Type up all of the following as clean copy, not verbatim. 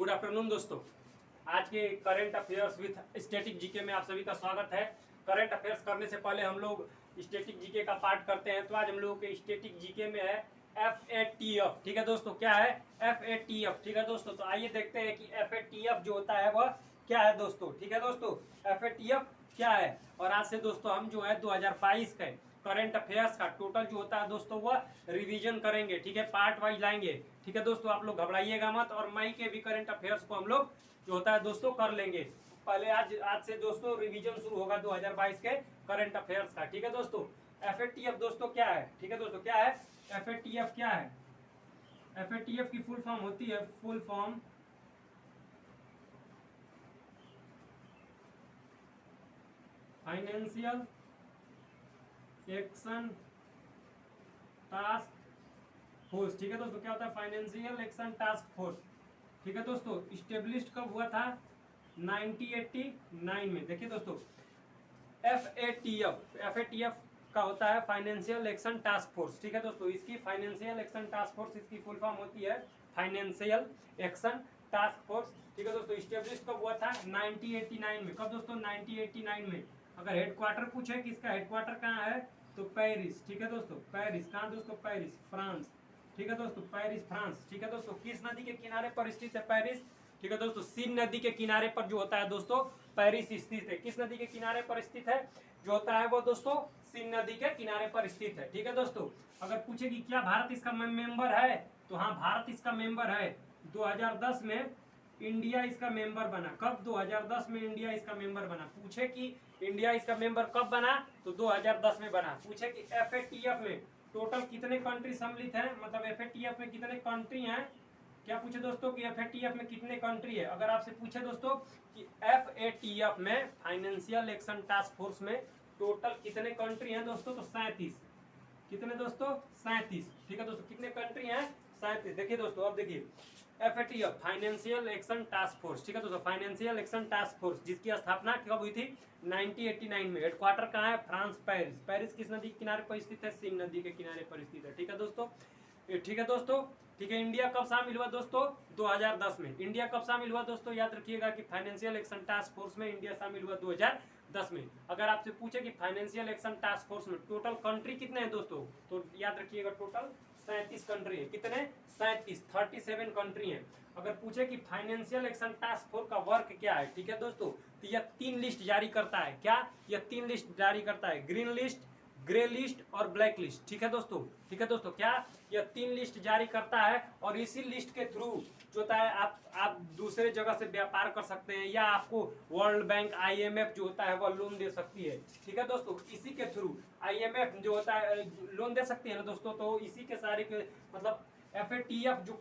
Good afternoon दोस्तों। आज के current affairs with static GK में आप सभी का स्वागत है। करंट अफेयर्स करने से पहले हम लोग स्टैटिक जीके का पार्ट करते हैं। तो आज हम लोगों के स्टैटिक जीके में है FATF। ठीक है दोस्तों, क्या है FATF? ठीक है दोस्तों, तो आइए देखते हैं कि FATF जो होता है वह क्या है दोस्तों। ठीक है दोस्तों, FATF क्या है। और आज से दोस्तों हम जो है 2022 के करंट अफेयर्स का टोटल जो होता है दोस्तों वह रिवीजन करेंगे। ठीक है, पार्ट वाइज लाएंगे। ठीक है दोस्तों, आप लोग घबराइएगा मत। और मई के भी करंट अफेयर्स को हम लोग जो होता है दोस्तों कर लेंगे। पहले आज से दोस्तों रिवीजन शुरू होगा 2022 के करंट अफेयर्स का। ठीक है दोस्तों, FATF दोस्तों क्या है। ठीक है दोस्तों, क्या है FATF? क्या है FATF की फुल फॉर्म होती है, full form financial action task force. ठीक है दोस्तों, क्या होता है फाइनेंशियल एक्शन टास्क फोर्स। ठीक है दोस्तों, इस्टेब्लिश्ड कब हुआ था 1989 में। देखिए दोस्तों, FATF का होता है फाइनेंशियल एक्शन टास्क फोर्स। ठीक है दोस्तों, इसकी फाइनेंशियल एक्शन टास्क फोर्स इसकी फुल फॉर्म होती है फाइनेंशियल एक्शन टास्क फोर्स। ठीक है दोस्तों, इस्टेब्लिश कब हुआ था 1989 में। कब दोस्तों 1989 में। अगर हेडक्वार्टर पूछे कि इसका हेडक्वार्टर कहाँ है तो पेरिस। ठीक है दोस्तों, पेरिस कहाँ दोस्तों, पेरिस फ्रांस। ठीक है दोस्तों, पेरिस फ्रांस। ठीक है दोस्तों, किस नदी के किनारे पर स्थित है पेरिस। ठीक है दोस्तों, सीन नदी के किनारे पर जो होता है दोस्तों पेरिस स्थित है। किस नदी के किनारे पर स्थित है जो होता है वो दोस्तों सीन नदी के किनारे पर स्थित है। ठीक है दोस्तों, अगर पूछे कि क्या भारत इसका मेंबर है तो हाँ, भारत इसका मेंबर है। 2010 में इंडिया इसका मेंबर बना। कब 2010 में इंडिया इसका मेंबर बना। पूछे कि इंडिया इसका मेंबर कब बना तो 2010 में बना। पूछे कि FATF में टोटल कितने कंट्री सम्मिलित हैं, मतलब FATF में कितने कंट्री हैं। क्या पूछे दोस्तों कि FATF में कितने कंट्री है। अगर आपसे पूछे दोस्तों कि FATF में फाइनेंशियल एक्शन टास्क फोर्स में टोटल कितने कंट्री हैं दोस्तों तो 37। कितने दोस्तों 37। ठीक है दोस्तों, कितने कंट्री हैं 37। देखिए दोस्तों, अब देखिए FATF financial action task force. ठीक है दोस्तों, फाइनेंशियल एक्शन टास्क फोर्स जिसकी स्थापना कब हुई थी 1989 में। हेडक्वार्टर कहाँ है फ्रांस पेरिस। पेरिस किस नदी के किनारे पर स्थित है सीन नदी के किनारे पर स्थित है। ठीक है दोस्तों, ठीक है दोस्तों। ठीक है, इंडिया कब शामिल हुआ दोस्तों 2010 में। इंडिया कब शामिल हुआ दोस्तों, याद रखिएगा कि फाइनेंशियल एक्शन टास्क फोर्स में इंडिया शामिल हुआ 2010 में। अगर आपसे पूछे कि फाइनेंशियल एक्शन टास्क फोर्स में टोटल कंट्री कितने हैं दोस्तों तो याद रखिएगा टोटल 37 कंट्री है। कितने 37 कंट्री हैं। अगर पूछे कि फाइनेंशियल एक्शन टास्क फोर्स का वर्क क्या है, ठीक है दोस्तों, तो यह 3 लिस्ट जारी करता है। क्या यह 3 लिस्ट जारी करता है, ग्रीन लिस्ट, ग्रे लिस्ट और ब्लैक लिस्ट। ठीक है दोस्तों, ठीक है दोस्तों, क्या यह 3 लिस्ट जारी करता है। और इसी लिस्ट के थ्रू जो होता है आप दूसरे जगह से व्यापार कर सकते हैं या आपको वर्ल्ड बैंक IMF जो होता है वह लोन दे सकती है। ठीक है दोस्तों, इसी के थ्रू IMF जो होता है लोन दे सकती है ना दोस्तों, तो इसी के सारे के मतलब FATF जो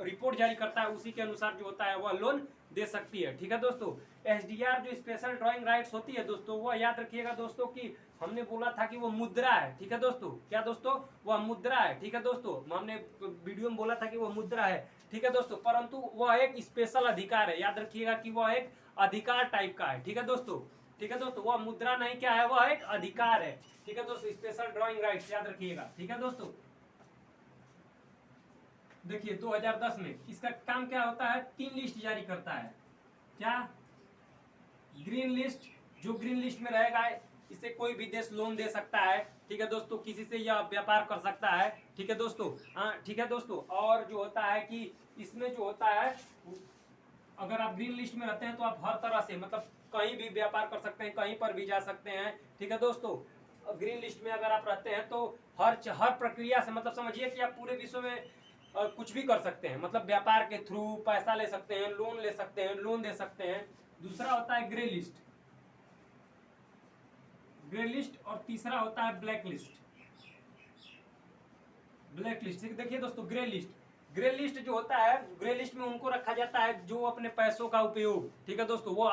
रिपोर्ट जारी करता है उसी के अनुसार जो होता है वह लोन दे सकती है। ठीक है दोस्तों, SDR जो स्पेशल ड्राइंग राइट्स होती है दोस्तों वह याद रखिएगा दोस्तों कि हमने बोला था कि वो मुद्रा है। ठीक है दोस्तों, क्या दोस्तों वह मुद्रा है। ठीक है दोस्तों, हमने वीडियो में बोला था कि वो मुद्रा है। ठीक है दोस्तों, परंतु वह एक स्पेशल अधिकार है। याद रखिएगा कि वह एक अधिकार टाइप का है। ठीक है दोस्तों, ठीक है दोस्तों, वह मुद्रा नहीं क्या है, वह एक अधिकार है। ठीक है दोस्तों, स्पेशल ड्राइंग राइट्स याद रखिएगा। ठीक है दोस्तों, देखिए 2010 में इसका काम क्या होता है, 3 लिस्ट जारी करता है। क्या ग्रीन लिस्ट, जो ग्रीन लिस्ट में रहेगा इसे कोई भी देश लोन दे सकता है। ठीक है दोस्तों, किसी से यह व्यापार कर सकता है। ठीक है दोस्तों, हाँ ठीक है दोस्तों। और जो होता है कि इसमें जो होता है अगर आप ग्रीन लिस्ट में रहते हैं तो आप हर तरह से मतलब कहीं भी व्यापार कर सकते हैं, कहीं पर भी जा सकते हैं। ठीक है दोस्तों, ग्रीन लिस्ट में अगर आप रहते हैं तो हर प्रक्रिया से मतलब समझिए कि आप पूरे विश्व में कुछ भी कर सकते हैं, मतलब व्यापार के थ्रू पैसा ले सकते हैं, लोन ले सकते हैं, लोन दे सकते हैं। दूसरा होता है ग्रे लिस्ट, ग्रे लिस्ट। और तीसरा होता है ब्लैक लिस्ट, ब्लैक लिस्ट। देखिए दोस्तों, ग्रे लिस्ट, ग्रे लिस्ट जो होता है, ग्रे लिस्ट में उनको रखा जाता है जो अपने पैसों का उपयोग, ठीक है दोस्तों, वो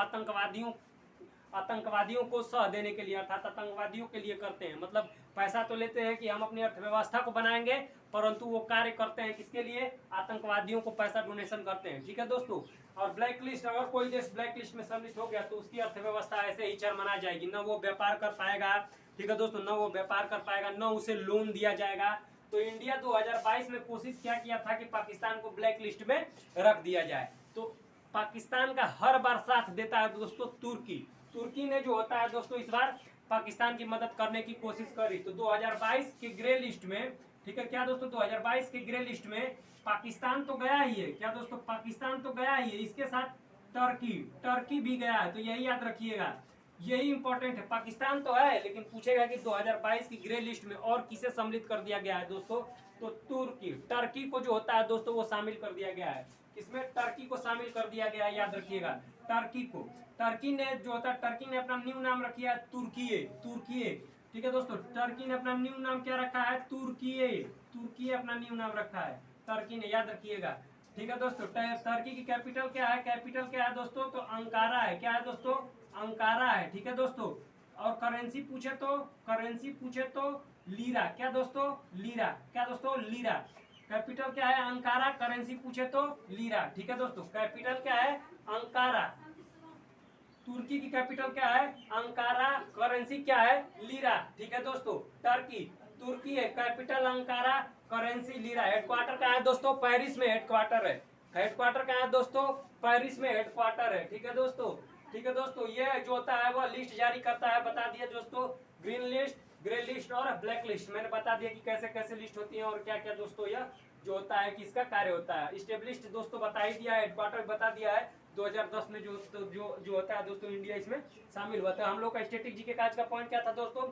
आतंकवादियों को सह देने के लिए अर्थात आतंकवादियों के लिए करते हैं। मतलब पैसा तो लेते हैं कि हम अपनी अर्थव्यवस्था को बनाएंगे, परंतु वो कार्य करते हैं किसके लिए, आतंकवादियों को पैसा डोनेशन करते हैं। ठीक है दोस्तों, और ब्लैक लिस्ट, अगर कोई देश ब्लैक लिस्ट में सम्मिलित हो गया तो उसकी अर्थव्यवस्था ऐसे ही चरमरा जाएगी, न वो व्यापार कर पाएगा। ठीक है दोस्तों, न वो व्यापार कर पाएगा, न उसे लोन दिया जाएगा। तो इंडिया 2022 में कोशिश क्या किया था कि पाकिस्तान को ब्लैक लिस्ट में रख दिया जाए। तो पाकिस्तान का हर बार साथ देता है दोस्तों तुर्की। तुर्की ने जो होता है दोस्तों इस बार पाकिस्तान की मदद करने की कोशिश करी। तो 2022 के ग्रे लिस्ट में, ठीक है क्या दोस्तों, 2022 के ग्रे लिस्ट में पाकिस्तान तो गया ही है, क्या दोस्तों, पाकिस्तान तो गया ही है, इसके साथ टर्की भी गया है। तो यही याद रखिएगा, यही इंपॉर्टेंट है। पाकिस्तान तो है लेकिन पूछेगा कि 2022 की ग्रे लिस्ट में और किसे सम्मिलित कर दिया गया है दोस्तों, तो टर्की को जो होता है दोस्तों वो शामिल कर दिया गया है। इसमें टर्की को शामिल कर दिया गया है, याद रखिएगा टर्की को। टर्की ने जो होता है, टर्की ने अपना न्यू नाम रखा है तुर्की, ठीक है दोस्तों। टर्की ने अपना न्यू नाम क्या रखा है, तुर्की अपना न्यू नाम रखा है टर्की ने, याद रखिएगा, ठीक है दोस्तों। टर्की की कैपिटल क्या है, कैपिटल क्या है दोस्तों, तो अंकारा है। क्या है दोस्तों, अंकारा है, ठीक है दोस्तों। और करेंसी पूछे तो लीरा, क्या दोस्तों, लीरा, क्या दोस्तों, लीरा। कैपिटल क्या है, अंकारा, करेंसी पूछे तो लीरा, ठीक है दोस्तों। कैपिटल क्या है, अंकारा। तुर्की की कैपिटल क्या है, अंकारा, करेंसी क्या है, लीरा, ठीक है दोस्तों। तुर्की है, capital Ankara, currency lira. Headquarter कहाँ है दोस्तों, पेरिस में हेडक्वार्टर है। हेडक्वार्टर कहाँ है दोस्तों, पेरिस में हेडक्वार्टर है, ठीक है दोस्तों। ठीक है दोस्तों, ये जो होता है वह लिस्ट जारी करता है, बता दिया दोस्तों, ग्रीन लिस्ट, ग्रे लिस्ट और ब्लैक लिस्ट। मैंने बता दिया कि कैसे कैसे लिस्ट होती है और क्या क्या दोस्तों यह जो होता है कि इसका कार्य होता है। स्टेब्लिश्ड दोस्तों बता ही दिया है, हेडक्वार्टर बता दिया है। 2010 में जो होता है दोस्तों इंडिया इसमें शामिल हुआ था। हम लोग का स्टैटिक जीके का आज का पॉइंट क्या था दोस्तों,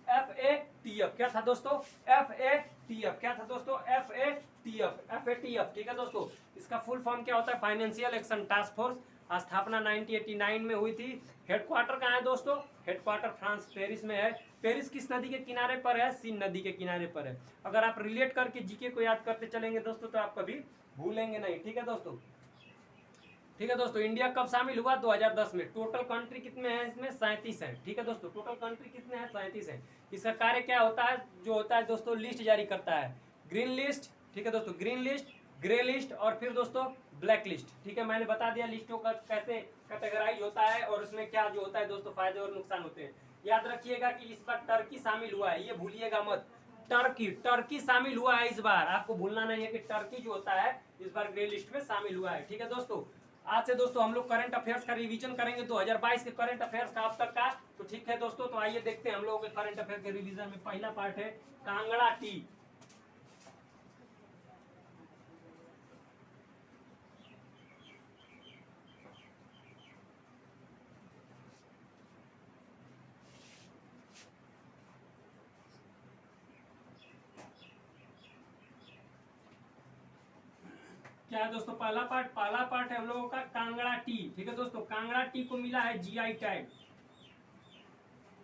FATF। क्या था दोस्तों, FATF। क्या था दोस्तों, FATF, ठीक है दोस्तों। इसका फुल फॉर्म क्या होता है, फाइनेंशियल एक्शन टास्क फोर्स। स्थापना 1989 में हुई थी। हेडक्वार्टर कहाँ है दोस्तों, हेडक्वार्टर फ्रांस पेरिस में है। पेरिस किस नदी के किनारे पर है, सीन नदी के किनारे पर है। अगर आप रिलेट करके जीके को याद करते चलेंगे दोस्तों तो आप कभी भूलेंगे नहीं, ठीक है दोस्तों। ठीक है दोस्तों, इंडिया कब शामिल हुआ, 2010 में। टोटल कंट्री कितने हैं इसमें, 37 है, ठीक है दोस्तों। टोटल कंट्री कितने हैं, 37 है। इसका कार्य क्या होता है, जो होता है दोस्तों लिस्ट जारी करता है, ग्रीन लिस्ट, ठीक है दोस्तों, ग्रीन लिस्ट, ग्रे लिस्ट और फिर दोस्तों ब्लैक लिस्ट। ठीक है, मैंने बता दिया लिस्टों का कैसे कैटेगराइज होता है और उसमें क्या जो होता है दोस्तों फायदे और नुकसान होते हैं। याद रखिएगा कि इस बार टर्की शामिल हुआ है, ये भूलिएगा मत। टर्की शामिल हुआ है इस बार, आपको भूलना नहीं है कि टर्की जो होता है इस बार ग्रे लिस्ट में शामिल हुआ है, ठीक है दोस्तों। आज से दोस्तों हम लोग करंट अफेयर्स का रिवीजन करेंगे 2022 के करंट अफेयर्स का अब तक का। तो ठीक है दोस्तों, तो आइए देखते हैं हम लोगों के करंट अफेयर के रिवीजन में। पहला पार्ट है कांगड़ा टी। क्या है दोस्तों, पहला पार्ट है हम लोगों का कांगड़ा टी। ठीक है दोस्तों, कांगड़ा टी को मिला है जीआई टैग,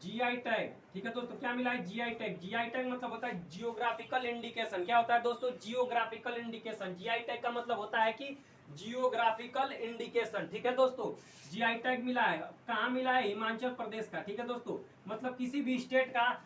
जीआई टैग। ठीक है दोस्तों, क्या मिला है, जीआई टैग। जीआई टैग मतलब होता है जियोग्राफिकल इंडिकेशन। क्या होता है दोस्तों, जियोग्राफिकल इंडिकेशन। जीआई टैग का मतलब होता है कि जियोग्राफिकल इंडिकेशन। ठीक है दोस्तों, जीआई टैग मिला है, कहाँ मिला है, हिमाचल प्रदेश का। ठीक है दोस्तों, मतलब किसी भी स्टेट का,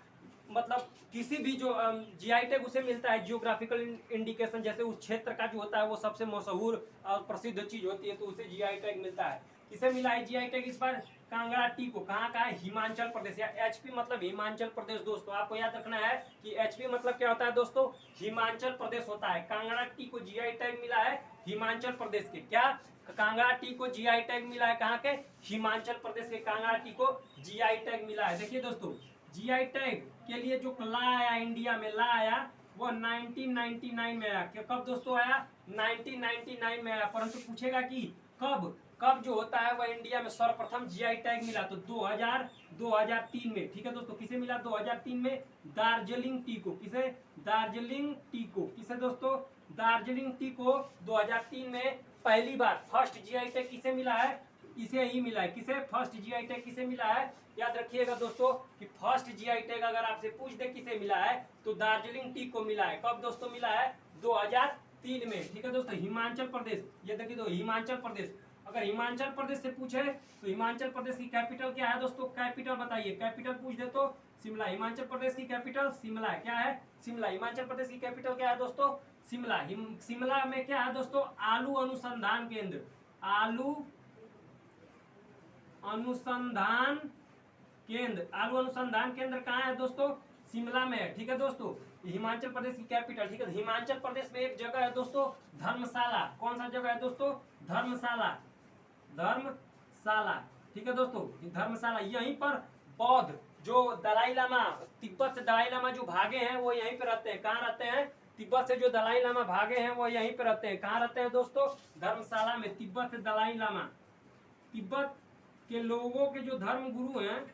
मतलब किसी भी जो जीआई टैग उसे मिलता है जियोग्राफिकल इंडिकेशन, जैसे उस क्षेत्र का जो होता है वो सबसे मशहूर और प्रसिद्ध चीज होती है तो उसे जीआई टैग मिलता है। किसे मिला है जीआई टैग इस बार, कांगड़ा टी को। कहाँ का है, हिमाचल प्रदेश, या एचपी मतलब हिमाचल प्रदेश। दोस्तों आपको याद रखना है कि एचपी मतलब क्या होता है दोस्तों, हिमाचल प्रदेश होता है। कांगड़ा टी को जीआई टैग मिला है हिमाचल प्रदेश के। क्या, कांगड़ा टी को जीआई टैग मिला है कहाँ के, हिमाचल प्रदेश के कांगड़ा टी को जीआई टैग मिला है। देखिए दोस्तों, जीआई टैग के लिए जो ला आया इंडिया में, ला आया वो 1999 में आया। कब दोस्तों आया, 1999 में आया। परंतु पूछेगा कि कब जो होता है वह इंडिया में सर्वप्रथम जीआई टैग मिला, तो 2003 में। ठीक है दोस्तों, किसे मिला 2003 में, दार्जिलिंग टी को। किसे, दार्जिलिंग टी को। किसे दोस्तों, दार्जिलिंग टी को 2003 में पहली बार फर्स्ट जीआई टैग किसे मिला है, इसे ही मिला है। किसे, फर्स्ट जीआई टैग किसे मिला है, याद रखिएगा दोस्तों कि फर्स्ट जीआई टैग अगर आपसे पूछ दे किसे मिला है तो दार्जिलिंग टी को मिला है। कब दोस्तों मिला है, 2003 में। ठीक है दोस्तों, हिमाचल प्रदेश, ये देखिए दो, हिमाचल प्रदेश। अगर हिमाचल प्रदेश से पूछे तो हिमाचल प्रदेश की कैपिटल क्या है दोस्तों, कैपिटल बताइए। कैपिटल पूछ दे तो शिमला। हिमाचल प्रदेश की कैपिटल शिमला है। क्या है, शिमला। हिमाचल प्रदेश की कैपिटल क्या है दोस्तों, शिमला। शिमला में क्या है दोस्तों, आलू अनुसंधान केंद्र। आलू अनुसंधान केंद्र, आलू अनुसंधान केंद्र कहाँ है दोस्तों, शिमला में है। ठीक है दोस्तों, हिमाचल प्रदेश की कैपिटल, ठीक है। हिमाचल प्रदेश में एक जगह है दोस्तों धर्मशाला। कौन सा जगह है दोस्तों? धर्मशाला, धर्मशाला, ठीक है दोस्तों। धर्मशाला, यहीं पर बौद्ध जो दलाई लामा, तिब्बत से दलाई लामा जो भागे हैं वो यहीं पे रहते हैं। कहाँ रहते हैं? तिब्बत से जो दलाई लामा भागे हैं वो यहीं पे रहते हैं। कहाँ रहते हैं दोस्तों? धर्मशाला में। तिब्बत से दलाई लामा, तिब्बत के लोगों के जो धर्म गुरु हैं,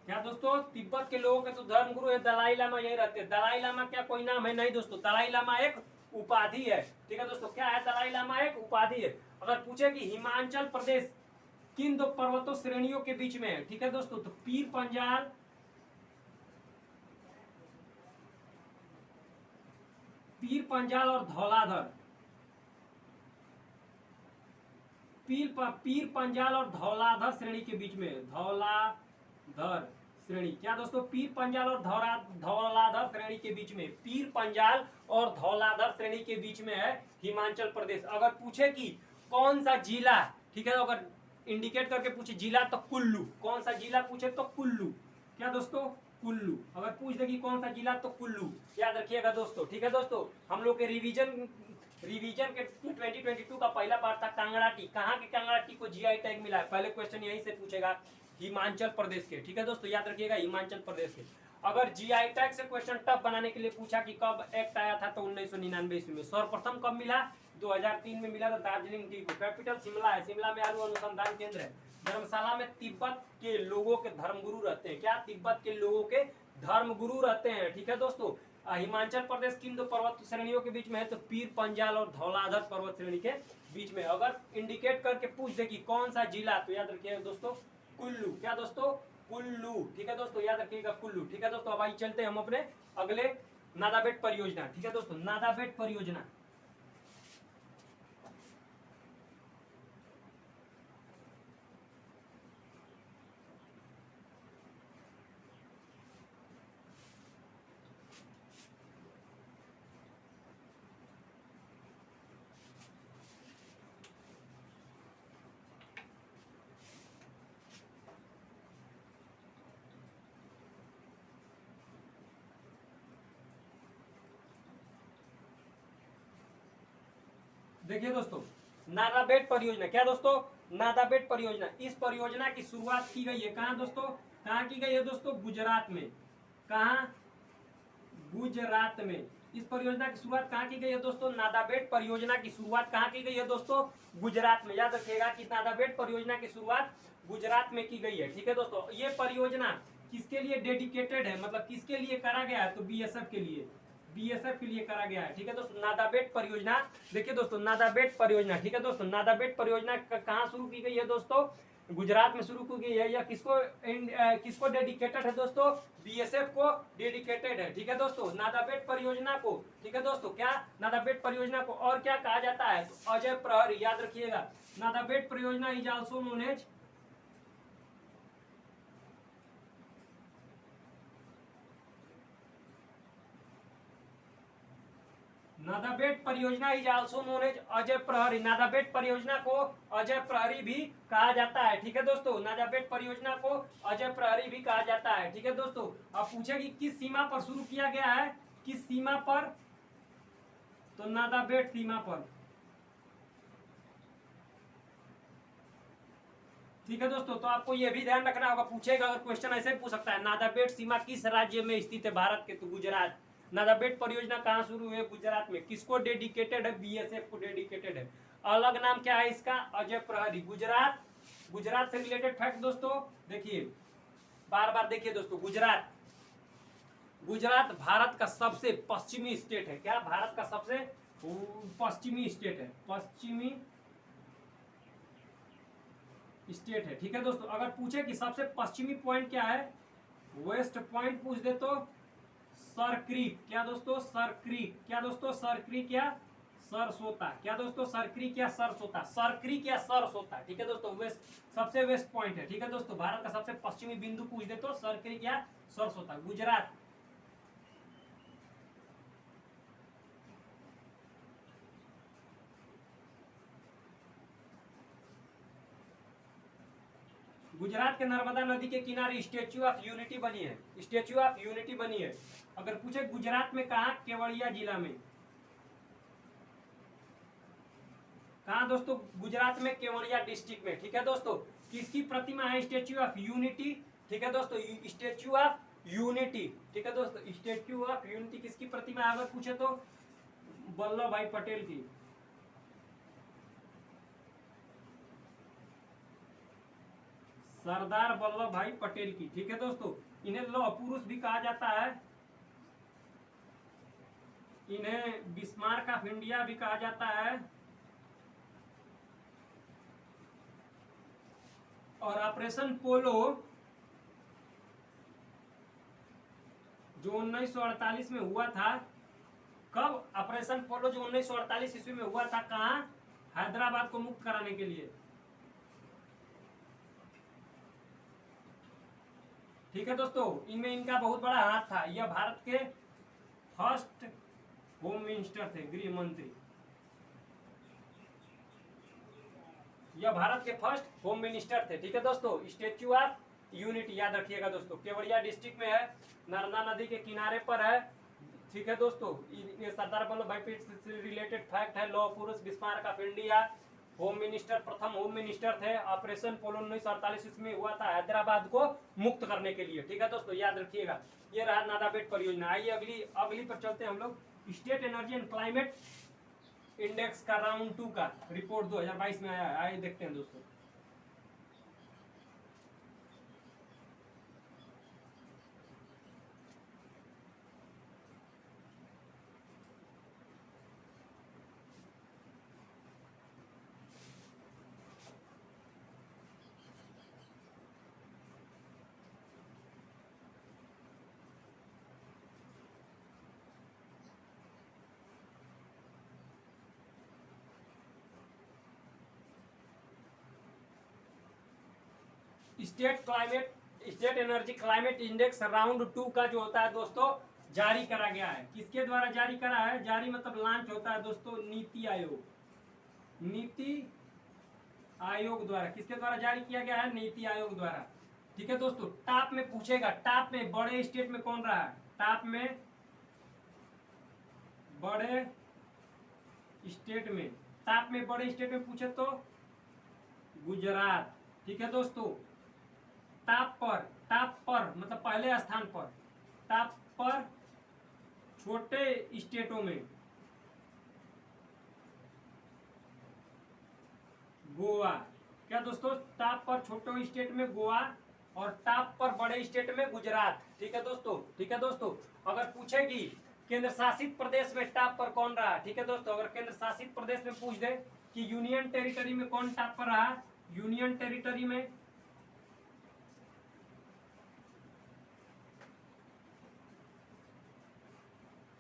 क्या दोस्तों? तिब्बत के लोगों के तो धर्म गुरु है दलाई लामा, यही रहते हैं। दलाई लामा क्या कोई नाम है? नहीं दोस्तों, दलाई लामा एक उपाधि है, ठीक है दोस्तों। क्या है? दलाई लामा एक उपाधि है। अगर पूछे कि हिमाचल प्रदेश किन दो पर्वतों श्रेणियों के बीच में है, ठीक है दोस्तों, तो पीर पंजाल, पीर पंजाल और धौलाधर, पीर पंजाल और धौलाधर श्रेणी के बीच में है। धौलाधर श्रेणी, क्या दोस्तों? पीर पंजाल और धौलाधर श्रेणी के बीच में, पीर पंजाल और धौलाधर श्रेणी के बीच में है हिमाचल प्रदेश। अगर पूछे कि कौन सा जिला, ठीक है, अगर इंडिकेट करके पूछे जिला तो कुल्लू। कौन सा जिला पूछे तो कुल्लू। क्या दोस्तों? कुल्लू। अगर पूछ दे कि कौन सा जिला तो कुल्लू, याद रखिएगा दोस्तों, ठीक है दोस्तों। हम लोग के रिवीजन के 2022 का पहला पार्ट था कांगड़ा टी। कहाँ के कांगड़ा टी को जीआई टैग मिला है? पहले क्वेश्चन यहीं से पूछेगा, हिमाचल प्रदेश के, ठीक है दोस्तों, याद रखिएगा हिमाचल प्रदेश के। अगर जीआई टैग से क्वेश्चन टफ बनाने के लिए पूछा कि कब एक्ट आया था, तो 1999 ईस्वी में। सर्वप्रथम कब मिला? 2003 में मिला था दार्जिलिंग टी को। कैपिटल शिमला है, शिमला में आलू अनुसंधान केंद्र है। धर्मशाला में तिब्बत के लोगों के धर्मगुरु रहते हैं। क्या? तिब्बत के लोगों के धर्मगुरु रहते हैं, ठीक है दोस्तों। हिमाचल प्रदेश किन दो पर्वत श्रेणियों के बीच में है? तो पीर पंजाल और धौलाधर पर्वत श्रेणी के बीच में। अगर इंडिकेट करके पूछ दे कि कौन सा जिला, तो याद रखिएगा दोस्तों कुल्लू। क्या दोस्तों? कुल्लू, ठीक है दोस्तों, याद रखिएगा कुल्लू, ठीक है दोस्तों। अब आइए चलते हैं हम अपने अगले नादाबेट परियोजना, ठीक है दोस्तों, नादाबेट परियोजना। देखिए दोस्तों, नादाबेट परियोजना, क्या दोस्तों? नादाबेट परियोजना, इस परियोजना की शुरुआत की गई है कहाँ दोस्तों? कहाँ की गई है दोस्तों? गुजरात में। कहाँ? गुजरात में। इस परियोजना की शुरुआत कहाँ की गई है दोस्तों? नादाबेट परियोजना की शुरुआत कहाँ की गई है दोस्तों? गुजरात में। याद रखिएगा कि नादाबेट परियोजना की शुरुआत गुजरात में की गई है, ठीक है दोस्तों। ये परियोजना किसके लिए डेडिकेटेड है, मतलब किसके लिए करा गया है? तो बीएसएफ के लिए, बीएसएफ के लिए करा गया है, ठीक है दोस्तों। नादाबेट परियोजना, देखिए दोस्तों, नादाबेट परियोजना, ठीक है दोस्तों, नादाबेट परियोजना कहाँ शुरू की गई है दोस्तों? गुजरात में शुरू की गई है। या किसको डेडिकेटेड है दोस्तों? बीएसएफ को डेडिकेटेड है, ठीक है दोस्तों, नादाबेट परियोजना को, ठीक है दोस्तों। क्या? नादाबेट परियोजना को और क्या कहा जाता है? तो अजय प्रहरी, याद रखिएगा। नादाबेट परियोजना is also known as Nadabet परियोजना is also known as Ajay Prahari. Nadabet परियोजना को अजय प्रहरी भी कहा जाता है, ठीक है दोस्तों। नादाबेट परियोजना को अजय प्रहरी भी कहा जाता है, ठीक है दोस्तों। अब पूछे कि किस सीमा पर शुरू किया गया है? किस सीमा पर? तो नादाबेट सीमा पर, ठीक है दोस्तों। तो आपको यह भी ध्यान रखना होगा, पूछेगा अगर क्वेश्चन ऐसे पूछ सकता है, नादाबेट सीमा किस राज्य में स्थित है भारत के? तो गुजरात। नादाबेट परियोजना कहाँ शुरू हुई? गुजरात में। किसको डेडिकेटेड है? बीएसएफ को डेडिकेटेड है। अलग नाम क्या है इसका? अजय प्रहरी। गुजरात, गुजरात से रिलेटेड फैक्ट दोस्तों देखिए, बार बार देखिए दोस्तों, गुजरात, गुजरात भारत का सबसे पश्चिमी स्टेट है। क्या? भारत का सबसे पश्चिमी स्टेट है, पश्चिमी स्टेट है, ठीक है दोस्तों। अगर पूछे कि सबसे पश्चिमी पॉइंट क्या है, वेस्ट पॉइंट पूछ दे तो सर क्रीक। क्या दोस्तों? Sir creek. क्या दोस्तों? सर क्रीक या सरसोता। क्या दोस्तों? सर क्रीक या सरसोता, सर क्रीक या सरसोता, ठीक है दोस्तों। वेस्ट, सबसे वेस्ट पॉइंट है, ठीक है दोस्तों। भारत का सबसे पश्चिमी बिंदु पूछ दे तो सर क्रीक या सरसोता। गुजरात, गुजरात के नर्मदा नदी के किनारे स्टेच्यू ऑफ यूनिटी बनी है, स्टेच्यू ऑफ यूनिटी बनी है। अगर पूछे गुजरात में कहा, केवड़िया जिला में। कहा दोस्तों, गुजरात में केवड़िया डिस्ट्रिक्ट में। ठीक है दोस्तों, किसकी प्रतिमा है स्टेच्यू ऑफ यूनिटी? ठीक है दोस्तों, स्टेच्यू ऑफ यूनिटी। ठीक है दोस्तों, स्टेच्यू ऑफ यूनिटी किसकी प्रतिमा है? अगर पूछे तो वल्लभ भाई पटेल की। सरदार वल्लभ भाई पटेल की। ठीक है दोस्तों, इन्हें लौह पुरुष भी कहा जाता है, इन्हें बिस्मार्क ऑफ इंडिया भी कहा जाता है, और ऑपरेशन पोलो जो 1948 में हुआ था। कब? ऑपरेशन पोलो जो 1948 ईस्वी में हुआ था, कहाँ? हैदराबाद को मुक्त कराने के लिए। ठीक है दोस्तों, इनमें इनका बहुत बड़ा हाथ था। यह भारत के फर्स्ट होम मिनिस्टर थे, गृह मंत्री। यह भारत के फर्स्ट होम मिनिस्टर थे। ठीक है दोस्तों, स्टेच्यू ऑफ यूनिटी याद रखिएगा दोस्तों, केवड़िया डिस्ट्रिक्ट में है, नर्मदा नदी के किनारे पर है। ठीक है दोस्तों, ये सरदार वल्लभ भाई पटेल से रिलेटेड फैक्ट है। लौह पुरुष, Bismarck of India, home minister, प्रथम होम मिनिस्टर थे। ऑपरेशन पोलो 1948 इसमें हुआ था हैदराबाद को मुक्त करने के लिए। ठीक है दोस्तों, याद रखिएगा। ये रहा नादाबेट परियोजना। आइए अगली पर चलते हैं हम लोग। State energy and climate index का राउंड 2 का रिपोर्ट 2022 में आया है। आइए देखते हैं दोस्तों। State energy climate index round 2 का जो होता है दोस्तों, जारी करा गया है। किसके द्वारा जारी करा है? जारी मतलब लॉन्च होता है दोस्तों, नीति आयोग। नीति आयोग द्वारा। किसके द्वारा जारी किया गया है? नीति आयोग द्वारा। ठीक है दोस्तों, टॉप में पूछेगा, टॉप में बड़े स्टेट में कौन रहा है? टॉप में बड़े स्टेट में, टॉप में बड़े स्टेट में पूछे तो गुजरात। ठीक है दोस्तों, टॉप पर मतलब पहले स्थान पर, टॉप पर छोटे स्टेटों में गोवा। क्या दोस्तों? टॉप पर छोटे स्टेट में गोवा और टॉप पर बड़े स्टेट में गुजरात। ठीक है दोस्तों, ठीक है दोस्तों। अगर पूछेगी केंद्र शासित प्रदेश में टॉप पर कौन रहा? ठीक है दोस्तों, अगर केंद्र शासित प्रदेश में पूछ दे कि यूनियन टेरिटरी में कौन टॉप पर रहा, यूनियन टेरिटरी में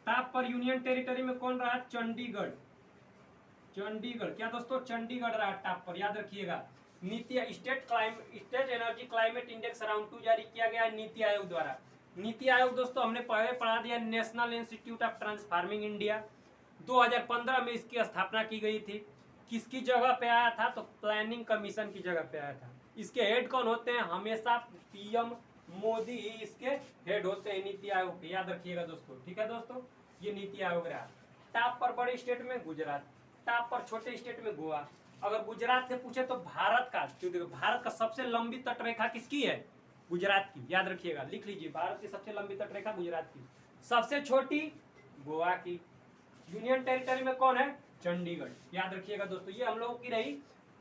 टॉप पर यूनियन टेरिटरी में कौन रहा? चंडीगढ़। चंडीगढ़। क्या दोस्तों? चंडीगढ़ रहा टॉप पर, याद रखिएगा। नीति state energy climate index round 2 जारी किया गया है नीति आयोग द्वारा। नीति आयोग दोस्तों हमने पहले पढ़ा दिया, national institute of transforming India. 2015 में इसकी स्थापना की गई थी। किसकी जगह पे आया था? तो प्लानिंग कमीशन की जगह पे आया था। इसके हेड कौन होते हैं? हमेशा पीएम मोदी ही इसके हेड होते हैं नीति आयोग के, याद रखिएगा दोस्तों। ठीक है दोस्तों, ये नीति आयोग रहा। टॉप पर बड़े स्टेट में गुजरात, टॉप पर छोटे स्टेट में गोवा। अगर गुजरात से पूछे तो भारत का, क्योंकि भारत का सबसे लंबी तटरेखा किसकी है? गुजरात की, याद रखिएगा, लिख लीजिए। भारत की सबसे लंबी तटरेखा गुजरात की, सबसे छोटी गोवा की। यूनियन टेरिटरी में कौन है? चंडीगढ़, याद रखिएगा दोस्तों। ये हम लोगों की रही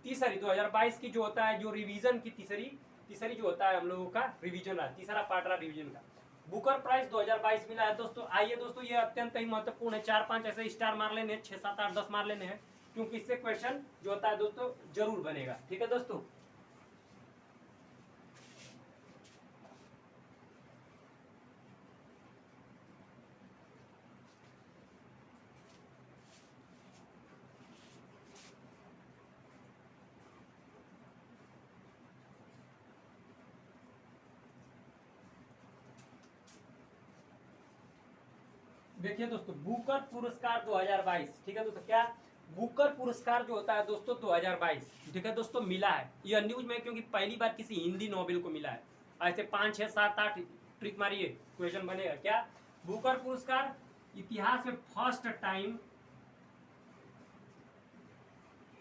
तीसरी 2022 की जो होता है, जो रिवीजन की तीसरी जो होता है हम लोगों का रिवीजन रहा, तीसरा पार्ट रहा रिवीजन का। बुकर प्राइज 2022 मिला है दोस्तों। आइए दोस्तों, ये अत्यंत ही महत्वपूर्ण है। 4-5 ऐसे स्टार मार लेने हैं, 6, 7, 8, 10 मार लेने हैं, क्योंकि इससे क्वेश्चन जो होता है दोस्तों जरूर बनेगा। ठीक है दोस्तों, देखिए दोस्तों, बुकर पुरस्कार 2022। ठीक है दोस्तों, क्या बुकर पुरस्कार जो होता है दोस्तों 2022, ठीक है दोस्तों, मिला है। यह न्यूज में क्योंकि पहली बार किसी हिंदी नॉवेल को मिला है। ऐसे 5 6 7 8 ट्रिक मारिए, क्वेश्चन बनेगा क्या। बुकर पुरस्कार इतिहास में फर्स्ट टाइम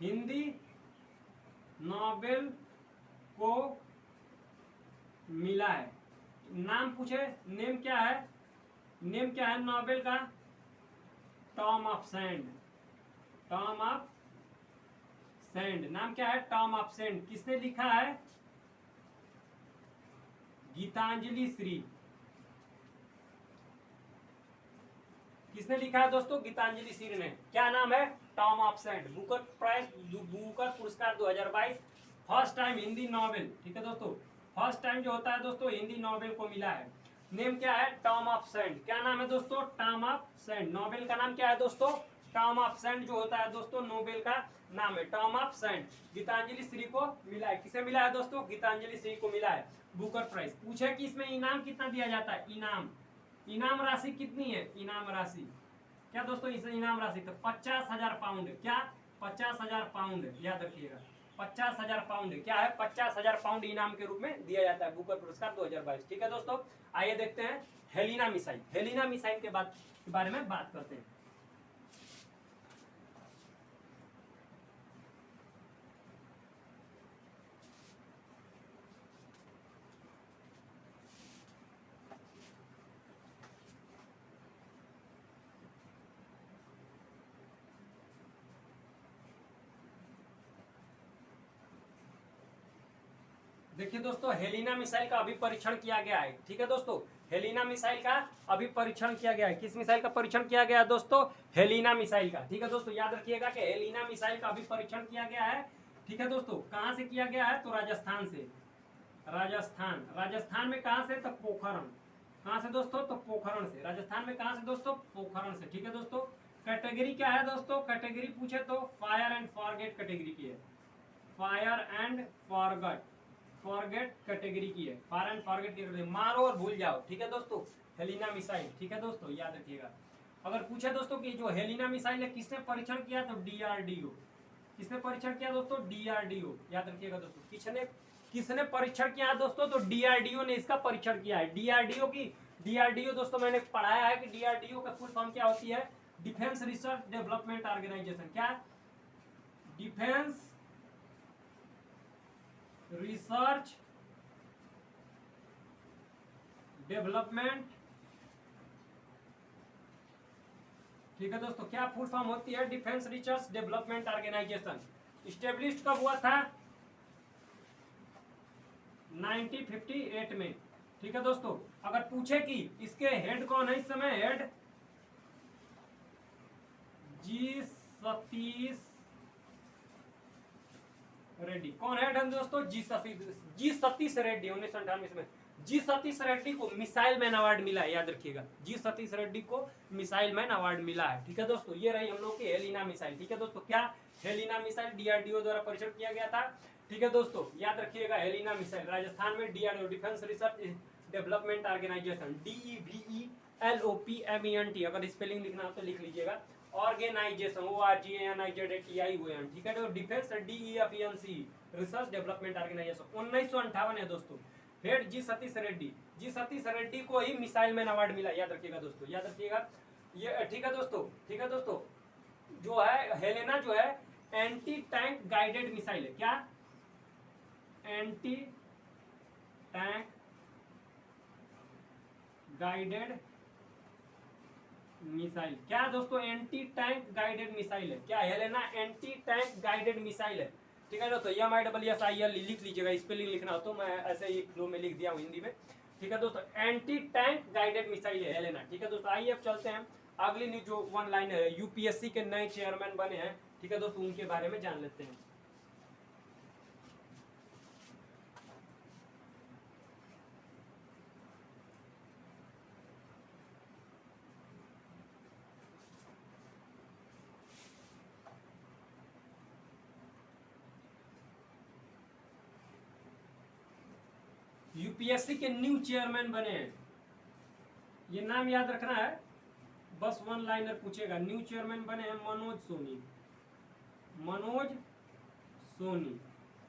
हिंदी नॉवेल को मिला है। नाम पूछे, नेम क्या है, नेम क्या है नॉवेल का, Tom of sand, Tom of sand, नाम क्या है, टॉम ऑफ सैंड। किसने लिखा है, गीतांजलि श्री। किसने लिखा है दोस्तों, गीतांजलि श्री ने। क्या नाम है, tomb of sand. Booker prize, Booker पुरस्कार 2022 फर्स्ट टाइम हिंदी नॉवेल, ठीक है दोस्तों, फर्स्ट टाइम जो होता है दोस्तों हिंदी नॉवेल को मिला है। नेम क्या है, टॉम ऑफ सैंड। क्या नाम है दोस्तों, टॉम ऑफ सैंड। नॉवेल का नाम क्या है दोस्तों, टॉम ऑफ सैंड जो होता है दोस्तों नोबेल का नाम है, tomb of sand. Geetanjali Shree को मिला है। किसे मिला है दोस्तों, गीतांजलि श्री को मिला है बुकर प्राइज। पूछे कि इसमें इनाम कितना दिया जाता है, इनाम, इनाम राशि कितनी है, इनाम राशि क्या दोस्तों, इस इनाम राशि तो 50,000 पाउंड। क्या, 50,000 पाउंड, याद रखिएगा 50,000 पाउंड। क्या है, 50,000 पाउंड इनाम के रूप में दिया जाता है बुकर पुरस्कार 2022, ठीक है दोस्तों। आइए देखते हैं हेलिना मिसाइल। हेलिना मिसाइल के बारे में बात करते हैं। देखिए दोस्तों, हेलिना मिसाइल का अभी परीक्षण किया गया है, ठीक है दोस्तों। हेलिना मिसाइल का अभी परीक्षण किया गया है। किस मिसाइल का परीक्षण किया गया है दोस्तों, हेलिना मिसाइल का, ठीक है दोस्तों। याद रखिएगा कि हेलिना मिसाइल का अभी परीक्षण किया गया है, ठीक है दोस्तों। कहां से किया गया है, तो राजस्थान से। राजस्थान, राजस्थान में कहां से, तो पोखरण। कहां से दोस्तों, तो पोखरण से। राजस्थान में कहां से दोस्तों, पोखरण से, ठीक है दोस्तों। कैटेगरी क्या है दोस्तों, कैटेगरी पूछे तो फायर एंड फॉरगेट कैटेगरी की है। फायर एंड फॉरगेट कैटेगरी की है। फायर एंड फॉरगेट कैटेगरी, मारो और भूल जाओ, ठीक है दोस्तों। हेलिना मिसाइल, ठीक है दोस्तों, याद रखिएगा। अगर पूछे दोस्तों कि जो हेलिना मिसाइल है किसने परीक्षण किया, तो डीआरडीओ। किसने परीक्षण किया दोस्तों, डीआरडीओ, याद रखिएगा दोस्तों। किसने परीक्षण किया है दोस्तों, तो डीआरडीओ ने इसका परीक्षण किया है। डीआरडीओ दोस्तों मैंने पढ़ाया है कि डीआरडीओ का फुल फॉर्म क्या होती है, डिफेंस रिसर्च डेवलपमेंट ऑर्गेनाइजेशन। क्या, डिफेंस रिसर्च डेवलपमेंट, ठीक है दोस्तों। क्या फुल फॉर्म होती है, defence research development organisation. Established कब हुआ था, 1958 में, ठीक है दोस्तों। अगर पूछे कि इसके हेड कौन है इस समय, हेड जी सतीश रेड्डी। कौन हेड है दोस्तों, जी सतीश रेड्डी। 1998 में जी सतीश रेड्डी को मिसाइल मैन अवार्ड मिला है, याद रखिएगा। जी सतीश रेड्डी को मिसाइल मैन अवार्ड मिला है, ठीक है दोस्तों। ये रही हम लोग की हेलिना मिसाइल, ठीक है दोस्तों। क्या, हेलिना मिसाइल डीआरडीओ द्वारा परीक्षण किया गया था, ठीक है दोस्तों, याद रखिएगा। हेलिना मिसाइल राजस्थान में DRDO, defence research development organisation, DEVELOPMENT। अगर स्पेलिंग लिखना हो तो लिख लीजिएगा। ऑर्गेनाइजेशन, ORGANIZETION, ठीक है। तो defence DEFENC research development organisation 1958 है दोस्तों। Head G Satheesh Reddy. G Satheesh Reddy को ही मिसाइल मैन अवार्ड मिला, याद रखिएगा दोस्तों, याद रखिएगा ये, ठीक है दोस्तों, ठीक है दोस्तों। जो है हेलेना जो है एंटी टैंक गाइडेड मिसाइल है। क्या, एंटी टैंक गाइडेड मिसाइल। क्या दोस्तों, एंटी टैंक गाइडेड मिसाइल है। क्या, Helena anti tank guided missile है, ठीक है दोस्तों। MISSIL लिख लीजिएगा, स्पेलिंग लिखना हो तो मैं ऐसे ही फ्लो में लिख दिया हूँ हिंदी में, ठीक है दोस्तों। एंटी टैंक गाइडेड मिसाइल है हेलेना, ठीक है दोस्तों। आइए अब चलते हैं अगली न्यूज जो वन लाइन है। UPSC के नए चेयरमैन बने हैं, ठीक है दोस्तों, उनके बारे में जान लेते हैं। UPSC के न्यू चेयरमैन बने हैं, ये नाम याद रखना है, बस वन लाइनर पूछेगा। न्यू चेयरमैन बने हैं मनोज सोनी। मनोज सोनी।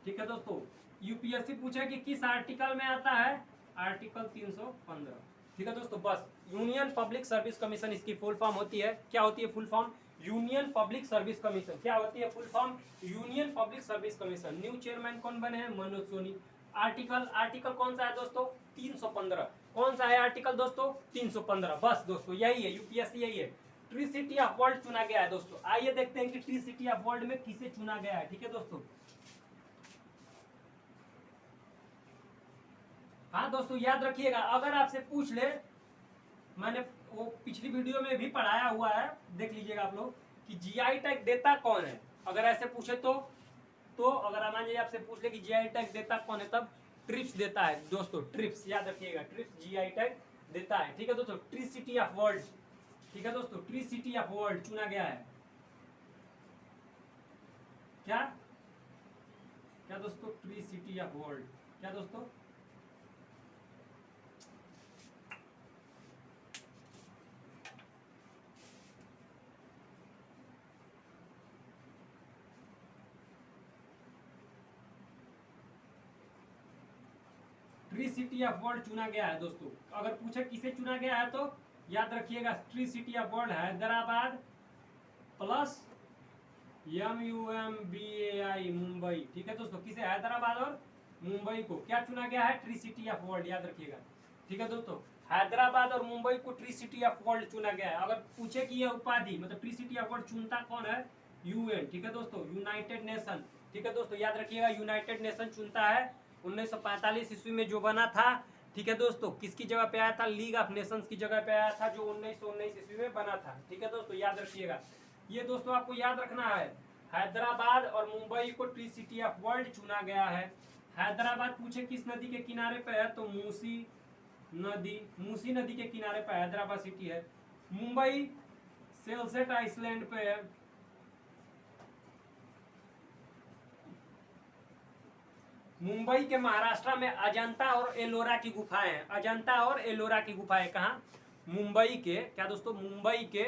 ठीक है दोस्तों, यूपीएससी पूछे कि किस आर्टिकल में आता है, आर्टिकल 315। ठीक है दोस्तों, बस यूनियन पब्लिक सर्विस कमीशन इसकी फुल फॉर्म होती है। क्या होती है full form? Union public service commission. क्या होती है full form? Union public service commission. New chairman कौन बने हैं? मनोज सोनी। आर्टिकल आर्टिकल कौन सा है दोस्तों? 315। कौन सा है आर्टिकल दोस्तों? 315। बस दोस्तों यही है, यूपीएससी यही है। ट्री सिटी ऑफ वर्ल्ड चुना गया है दोस्तों। आइए देखते हैं कि ट्री सिटी ऑफ वर्ल्ड में किसे चुना गया है। ठीक है दोस्तों, हाँ दोस्तों याद रखिएगा, अगर आपसे पूछ ले, मैंने वो पिछली वीडियो में भी पढ़ाया हुआ है, देख लीजिएगा आप लोग, कि जीआई टैग देता कौन है। अगर ऐसे पूछे तो अगर मान लीजिए आपसे पूछ ले कि जीआई टैग देता कौन है, तब ट्रिप्स देता है दोस्तों। ट्रिप्स याद रखिएगा, ट्रिप्स जीआई टैग देता है। ठीक है दोस्तों, ट्री सिटी ऑफ वर्ल्ड। ठीक है दोस्तों, ट्री सिटी ऑफ वर्ल्ड चुना गया है। क्या क्या दोस्तों? Tree city of world. क्या दोस्तों? ट्री सिटी ऑफ वर्ल्ड चुना गया है दोस्तों। अगर पूछे किसे चुना गया है तो याद रखिएगा, tree city of world Hyderabad plus MUMBAI Mumbai. ठीक है दोस्तों, किसे? हैदराबाद और मुंबई को क्या चुना गया है? ट्री सिटी ऑफ वर्ल्ड, याद रखिएगा। ठीक है दोस्तों, हैदराबाद और मुंबई को ट्री सिटी ऑफ वर्ल्ड चुना गया है। अगर पूछे कि यह उपाधि मतलब ट्री सिटी ऑफ वर्ल्ड चुनता कौन है? यूएन। ठीक है दोस्तों, यूनाइटेड नेशन। ठीक है दोस्तों, याद रखिएगा, यूनाइटेड नेशन चुनता है। 1945 ईस्वी में जो बना था। ठीक है दोस्तों, किसकी जगह पे आया था? लीग ऑफ नेशंस की जगह पे आया था, जो 1919 ईस्वी में बना था। ठीक है दोस्तों, याद रखिएगा। ये दोस्तों आपको याद रखना है, हैदराबाद और मुंबई को ट्री सिटी ऑफ वर्ल्ड चुना गया है। हैदराबाद पूछे किस नदी के किनारे पे है, तो मूसी नदी के किनारे पे हैदराबाद सिटी है। मुंबई सेल्सेट आइसलैंड पे है। मुंबई के महाराष्ट्र में अजंता और एलोरा की गुफाएं हैं। अजंता और एलोरा की गुफाएं कहाँ? मुंबई के, क्या दोस्तों? मुंबई के,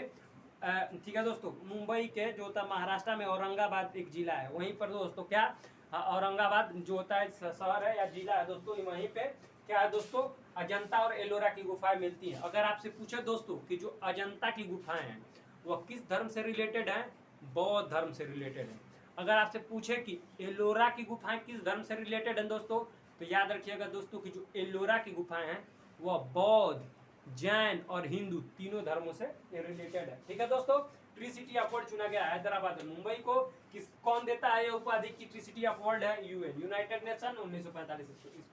ठीक है दोस्तों, मुंबई के जो होता है महाराष्ट्र में औरंगाबाद एक जिला है, वहीं पर दोस्तों क्या, औरंगाबाद जो होता है शहर है या जिला है दोस्तों, वहीं पे क्या है दोस्तों? अजंता और एलोरा की गुफाएं मिलती हैं। अगर आपसे पूछे दोस्तों कि जो अजंता की गुफाएं हैं वह किस धर्म से रिलेटेड है? बौद्ध धर्म से रिलेटेड है। अगर आपसे पूछे कि एलोरा की गुफाएं किस धर्म से रिलेटेड हैं दोस्तों, तो याद रखिएगा दोस्तों कि जो एलोरा की गुफाएं हैं वह बौद्ध, जैन और हिंदू तीनों धर्मों से रिलेटेड है। ठीक है दोस्तों, ट्री सिटी ऑफ वर्ल्ड चुना गया हैदराबाद और मुंबई को। किस कौन देता है ये उपाधि की ट्री सिटी ऑफ वर्ल्ड? है यूएन, यूनाइटेड नेशन। 1945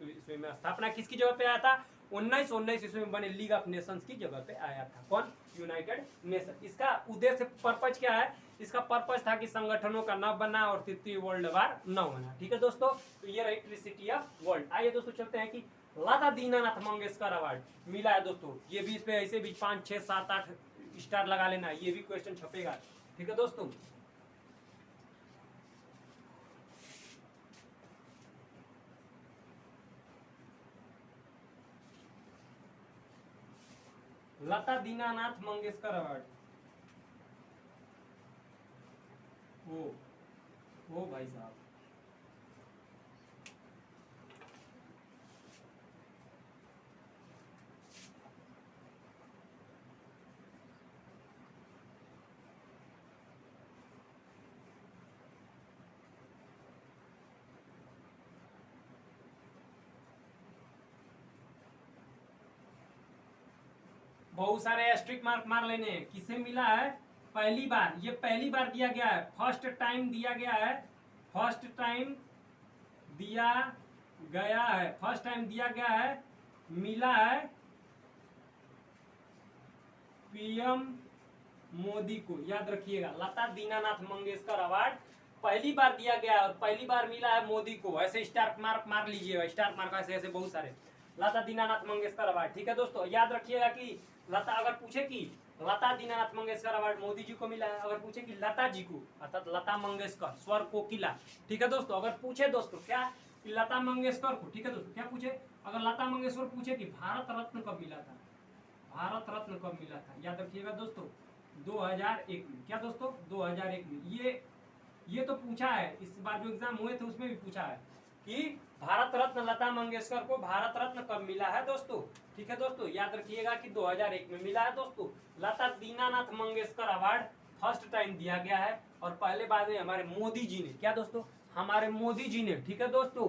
ईस्वी में स्थापना किसकी जगह पे आया था? 1919 ईस्वी में बने लीग ऑफ नेशंस की जगह पे आया था। कौन? United nation. इसका उद्देश्य पर्पज क्या है? इसका पर्पज था कि संगठनों का न बनना और तृतीय वर्ल्ड वार न होना। ठीक है दोस्तों, तो ये रही ट्री सिटी ऑफ वर्ल्ड। आइए दोस्तों चलते हैं कि लता दीनानाथ मंगेशकर अवार्ड मिला है दोस्तों। ये भी इस पे ऐसे भी 5, 6, 7, 8 स्टार लगा लेना, ये भी क्वेश्चन छपेगा। ठीक है दोस्तों, लता दीनानाथ मंगेशकर अवार्ड। ओ भाई साहब, बहुत सारे एस्ट्रिक मार्क मार लेने हैं। किसे मिला है? पहली बार, ये पहली बार दिया गया है, फर्स्ट टाइम दिया गया है, फर्स्ट टाइम दिया गया है, फर्स्ट टाइम दिया गया है। मिला है पीएम मोदी को, याद रखिएगा। लता दीनानाथ मंगेशकर अवार्ड पहली बार दिया गया और पहली बार मिला है मोदी को। ऐसे स्टार मार्क मार लीजिएगा, स्टार मार्क ऐसे ऐसे बहुत सारे। लता दीनानाथ मंगेशकर अवार्ड। ठीक है दोस्तों, याद रखिएगा कि लता, अगर पूछे कि लता दीनानाथ मंगेशकर अवार्ड मोदी जी को मिला है, अगर पूछे कि लता जी को, अर्थात लता मंगेशकर स्वर कोकिला। ठीक है दोस्तों, अगर पूछे दोस्तों क्या कि लता मंगेशकर को, ठीक है दोस्तों, क्या पूछे, अगर लता मंगेशकर पूछे कि भारत रत्न कब मिला था, भारत रत्न कब मिला था, याद रखिएगा दोस्तों 2001 में। क्या दोस्तों? 2001 में। ये ये तो पूछा है, इस बार जो एग्जाम हुए थे उसमें भी पूछा है कि भारत रत्न लता मंगेशकर को भारत रत्न कब मिला है दोस्तों। ठीक है दोस्तों, याद रखिएगा कि 2001 में मिला है दोस्तों। Lata Dinanath Mangeshkar award first time दिया गया है, और पहले बाद में हमारे मोदी जी ने, क्या दोस्तों, हमारे मोदी जी ने, ठीक है दोस्तों,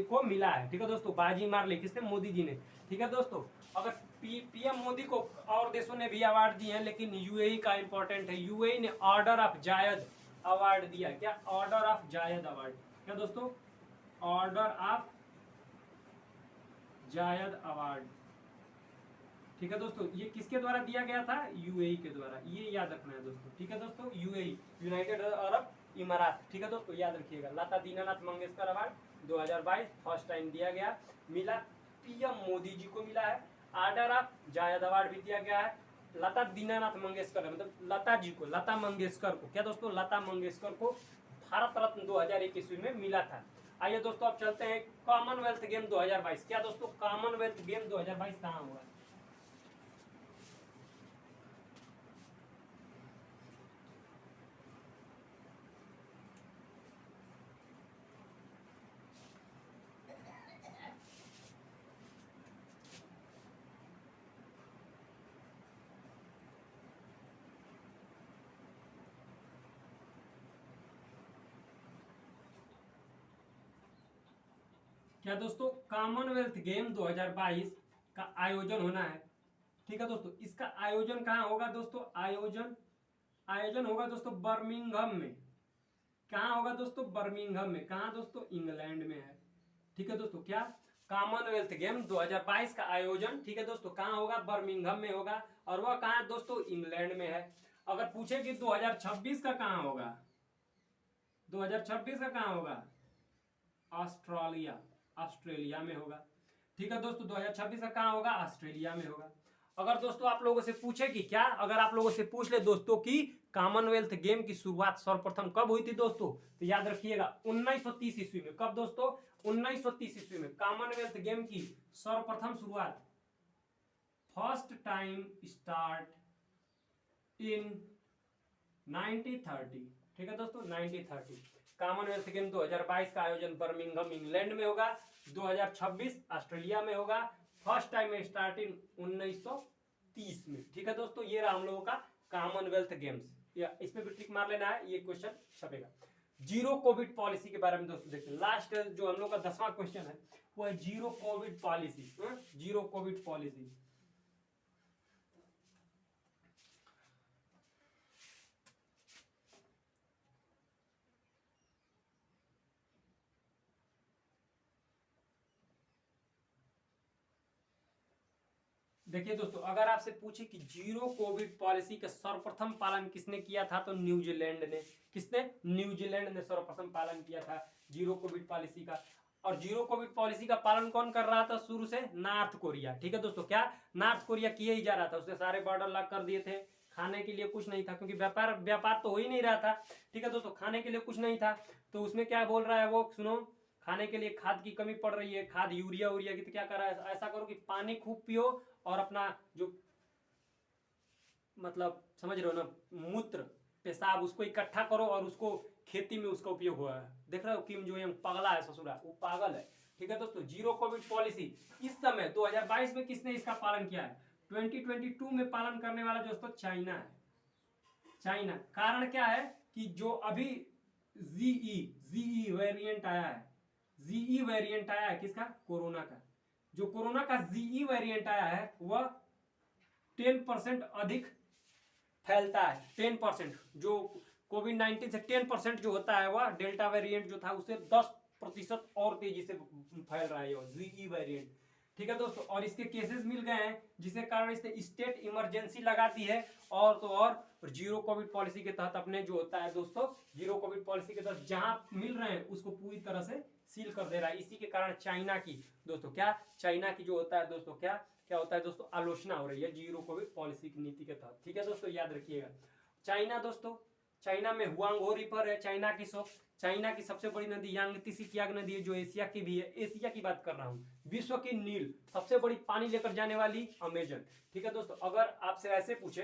को मिला है। ठीक है दोस्तों, बाजी मार ली किसने, मोदी जी ने। ठीक है दोस्तों, अगर पीएम मोदी को और देशों ने भी अवार्ड दिए हैं, लेकिन यूएई का इंपॉर्टेंट है। यूएई ने ऑर्डर ऑफ जायद अवार्ड दिया। क्या, ऑर्डर ऑफ जायद अवार्ड, क्या दोस्तों, ऑर्डर ऑफ जायद अवार्ड। ठीक है दोस्तों, ये किसके द्वारा दिया गया था, यूएई के द्वारा, ये याद रखना है दोस्तों। ठीक है दोस्तों, यूएई, यूनाइटेड अरब इमारात। ठीक है दोस्तों, याद रखिएगा। Lata Dinanath Mangeshkar award 2022 first time दिया गया, मिला पीएम मोदी जी को मिला है। ऑर्डर ऑफ जायद अवार्ड भी दिया गया है लता दीनानाथ मंगेशकर, मतलब लता जी को, लता मंगेशकर को, क्या दोस्तों, लता मंगेशकर को भारत रत्न 2001 ईस्वी में मिला था। आइए दोस्तों, अब चलते हैं कॉमनवेल्थ गेम 2022। क्या दोस्तों, कॉमनवेल्थ गेम 2022 कहाँ हुआ। क्या दोस्तों, कॉमनवेल्थ गेम 2022 का आयोजन होना है। ठीक है दोस्तों, इसका आयोजन कहाँ होगा दोस्तों, आयोजन होगा दोस्तों बर्मिंघम में। कहाँ होगा दोस्तों, बर्मिंघम में। कहाँ दोस्तों, इंग्लैंड में है। ठीक है दोस्तों, क्या, कॉमनवेल्थ गेम 2022 का आयोजन, ठीक है दोस्तों, कहाँ होगा, बर्मिंघम में होगा, और वह कहाँ दोस्तों, इंग्लैंड में है। अगर पूछे कि 2026 का कहाँ होगा, 2026 का कहाँ होगा, ऑस्ट्रेलिया में होगा। ठीक है दोस्तों, 2026 का कहाँ होगा, ऑस्ट्रेलिया में होगा। अगर दोस्तों आप लोगों से पूछे कि क्या, अगर आप लोगों से पूछ ले दोस्तों कि कॉमनवेल्थ गेम की शुरुआत सर्वप्रथम कब हुई थी दोस्तों, तो याद रखिएगा 1930 ईस्वी में। कब दोस्तों, 1930 ईस्वी में कॉमनवेल्थ गेम की सर्वप्रथम शुरुआत, फर्स्ट टाइम स्टार्ट इन 1930। ठीक है दोस्तों, 1930। कॉमनवेल्थ गेम 2022 का आयोजन बर्मिंघम इंग्लैंड में होगा, 2026 ऑस्ट्रेलिया में होगा, फर्स्ट टाइम स्टार्ट इन 1930 में। ठीक है दोस्तों, ये रहा हम लोगों का कॉमनवेल्थ गेम्स। या इसमें भी टिक मार लेना है, ये क्वेश्चन छपेगा। जीरो कोविड पॉलिसी के बारे में दोस्तों देखते हैं। लास्ट जो हम लोग का 10वां क्वेश्चन है वो है zero Covid policy. Zero Covid policy, देखिए दोस्तों, अगर आपसे पूछे कि जीरो कोविड पॉलिसी का सर्वप्रथम पालन किसने किया था, तो न्यूजीलैंड ने। किसने, न्यूजीलैंड ने सर्वप्रथम पालन किया था जीरो कोविड पॉलिसी का। और जीरो कोविड पॉलिसी का पालन कौन कर रहा था शुरू से, नॉर्थ कोरिया। ठीक है दोस्तों, क्या, नॉर्थ कोरिया किए ही जा रहा था, उसने सारे बॉर्डर लॉक कर दिए थे, खाने के लिए कुछ नहीं था, क्योंकि व्यापार व्यापार तो हो ही नहीं रहा था। ठीक है दोस्तों, खाने के लिए कुछ नहीं था, तो उसमें क्या बोल रहा है वो, सुनो, खाने के लिए खाद की कमी पड़ रही है, खाद यूरिया की, तो क्या कर रहा है, ऐसा करो कि पानी खूब पियो, और अपना जो, मतलब समझ रहे हो ना, मूत्र पेशाब उसको इकट्ठा करो और उसको खेती में उसका उपयोग हुआ है। देख रहे हो किम जो यंग पगला है, ससुरा वो पागल है। ठीक है दोस्तों, जीरो कोविड पॉलिसी इस समय 2022 में किसने इसका पालन किया है, 2022 में पालन करने वाला दोस्तों चाइना है। चाइना, कारण क्या है कि जो अभी जीई वेरिएंट आया है, जीई वेरिएंट आया है किसका, कोरोना का। जो कोरोना का जीई वेरिएंट आया है वह 10% अधिक फैलता है। 10%, जो कोविड 19 से 10% जो होता है वह डेल्टा वेरिएंट जो था उससे 10% और तेजी से फैल रहा है जीई वेरिएंट। ठीक है दोस्तों, और इसके केसेस मिल गए हैं, जिसके कारण इसने स्टेट इमरजेंसी लगा दी है। और तो और जीरो कोविड पॉलिसी के तहत अपने जो होता है दोस्तों, जीरो कोविड पॉलिसी के तहत जहां मिल रहे हैं उसको पूरी तरह से सील कर दे रहा है। इसी के कारण चाइना की दोस्तों, क्या, चाइना की जो होता है दोस्तों, क्या क्या होता है दोस्तों, आलोचना हो रही है जीरो कोविड पॉलिसी की नीति के तहत। ठीक है दोस्तों, याद रखिएगा। चाइना दोस्तों, चाइना में हुआंगहो रिवर है, चाइना की चाइना की सबसे बड़ी नदी यांगत्से सिकियाग नदी है, जो एशिया की भी है। एशिया की बात कर रहा हूँ। विश्व की नील, सबसे बड़ी पानी लेकर जाने वाली अमेजन। ठीक है दोस्तों, अगर आपसे ऐसे पूछे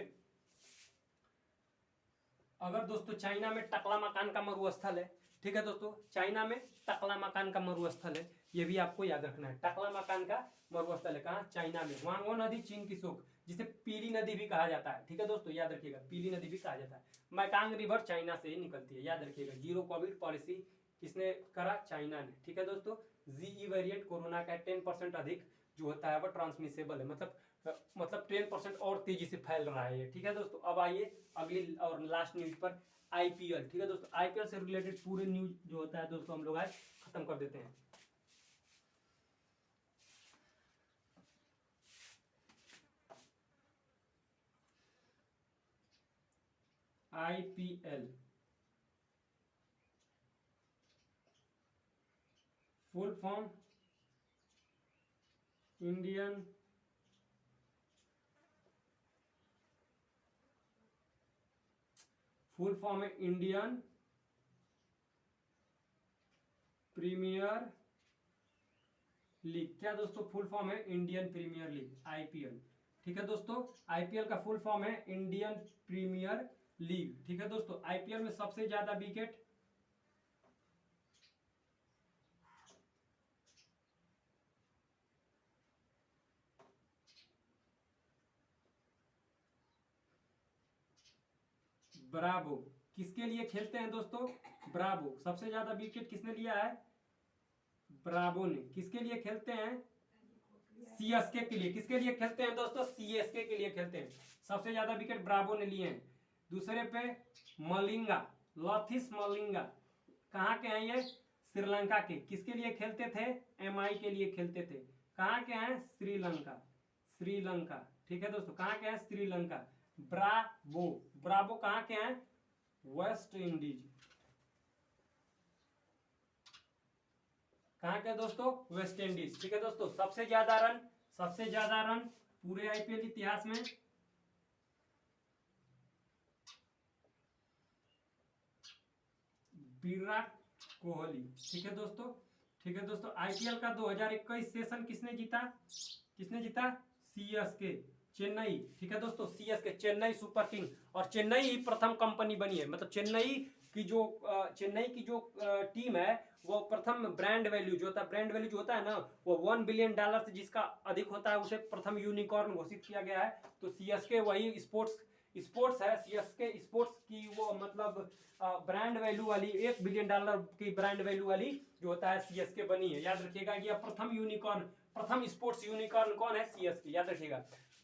अगर दोस्तों चाइना में टकला मकान का मरुस्थल है, ठीक है दोस्तों, चाइना में टकला मकान का मरुस्थल है, ये भी आपको याद रखना है। टकला मकान का मरुस्थल है कहाँ? चाइना में। वांगो नदी चीन की शोक, जिसे पीली नदी भी कहा जाता है, ठीक है दोस्तों, याद रखिएगा, पीली नदी भी कहा जाता है। मैकांग रिवर चाइना से ही निकलती है, याद रखिएगा। जीरो कोविड पॉलिसी किसने करा? चाइना ने, ठीक है दोस्तों। जीई वेरिएंट कोरोना का 10% अधिक जो होता है वो ट्रांसमिसेबल है, मतलब 10% और तेजी से फैल रहा है ये, ठीक है दोस्तों। अब आइए अगली और लास्ट न्यूज पर, आईपीएल, ठीक है दोस्तों। आईपीएल से रिलेटेड पूरे न्यूज जो होता है दोस्तों हम लोग आज खत्म कर देते हैं। IPL full form Indian full form है इंडियन प्रीमियर लीग। क्या दोस्तों फुल फॉर्म है? इंडियन प्रीमियर लीग, आईपीएल, ठीक है दोस्तों। आईपीएल का फुल फॉर्म है इंडियन प्रीमियर लीग, ठीक है दोस्तों। आईपीएल में सबसे ज्यादा विकेट ब्रावो किसके लिए खेलते हैं दोस्तों? ब्रावो, सबसे ज्यादा विकेट किसने लिया है? ब्रावो ने। किसके लिए खेलते हैं? सीएसके के लिए। किसके लिए खेलते हैं दोस्तों? सीएसके के लिए खेलते हैं। सबसे ज्यादा विकेट ब्रावो ने लिए हैं। दूसरे पे मलिंगा, लथिस मलिंगा, कहाँ के हैं ये? श्रीलंका के। किसके लिए खेलते थे? एमआई के लिए खेलते थे। कहाँ के हैं? श्रीलंका, श्रीलंका, ठीक है दोस्तों। कहाँ के हैं? श्रीलंका। ब्रावो, ब्रावो कहाँ के हैं? West Indies. कहाँ के दोस्तों? वेस्ट इंडीज, ठीक है दोस्तों। सबसे ज्यादा रन पूरे आईपीएल इतिहास में विराट कोहली, ठीक है दोस्तों, ठीक है दोस्तों। आईपीएल का 2021 सेशन किसने जीता? किसने जीता? सीएसके, चेन्नई, ठीक है दोस्तों। CSK, Chennai super king. और चेन्नई ही प्रथम कंपनी बनी है, मतलब चेन्नई की जो टीम है वो प्रथम ब्रांड वैल्यू जो होता है, ब्रांड वैल्यू जो होता है ना, वो $1 बिलियन से जिसका अधिक होता है उसे प्रथम यूनिकॉर्न घोषित किया गया है। तो सीएसके वही स्पोर्ट्स है। सीएसके स्पोर्ट्स की वो मतलब ब्रांड वैल्यू वाली $1 बिलियन की ब्रांड वैल्यू वाली जो होता है सीएसके बनी है, याद रखिएगा। ये प्रथम यूनिकॉर्न, प्रथम स्पोर्ट्स यूनिकॉर्न कौन है? सीएसके, याद रखिएगा।